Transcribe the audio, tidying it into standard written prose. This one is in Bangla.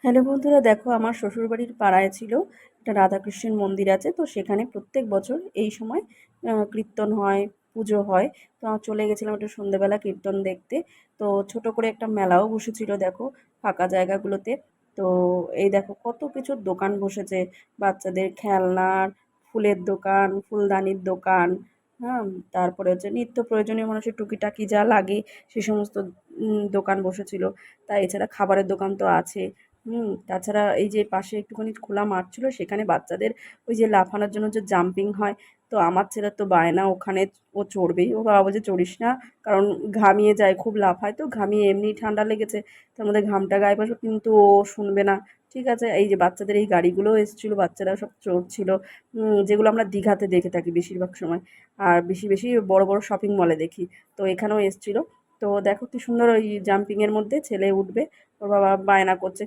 হ্যালো বন্ধুরা, দেখো আমার শ্বশুরবাড়ির পাড়ায় ছিল একটা রাধাকৃষ্ণের মন্দির আছে। তো সেখানে প্রত্যেক বছর এই সময় কীর্তন হয়, পুজো হয়। তো চলে গেছিলাম একটু সন্ধেবেলা কীর্তন দেখতে। তো ছোট করে একটা মেলাও বসেছিল দেখো, ফাঁকা জায়গাগুলোতে। তো এই দেখো কত কিছুর দোকান বসেছে, বাচ্চাদের খেলনার, ফুলের দোকান, ফুলদানির দোকান, হ্যাঁ, তারপরে হচ্ছে নিত্য প্রয়োজনীয় মানুষের টুকিটাকি যা লাগে সে সমস্ত দোকান বসেছিল। তা এছাড়া খাবারের দোকান তো আছে। তাছাড়া এই যে পাশে একটুখানি খোলা মাঠ ছিল, সেখানে বাচ্চাদের ওই যে লাফানোর জন্য যে জাম্পিং হয়, তো আমার ছেলের তো বায়না ওখানে, ও চড়বেই। ও বাবা বলছে চড়িস না, কারণ ঘামিয়ে যায়, খুব লাফায় তো, ঘামিয়ে এমনি ঠান্ডা লেগেছে, তার মধ্যে ঘামটা গায়ে পড়বে, কিন্তু ও শুনবে না। ঠিক আছে, এই যে বাচ্চাদের এই গাড়িগুলোও এসেছিলো, বাচ্চারা সব চড়ছিল, যেগুলো আমরা দীঘাতে দেখে থাকি বেশিরভাগ সময়, আর বেশি বেশি বড় বড় শপিং মলে দেখি। তো এখানেও এসেছিলো। তো দেখো কি সুন্দর ওই জাম্পিংয়ের মধ্যে ছেলে উঠবে, ওর বাবা বায়না করছে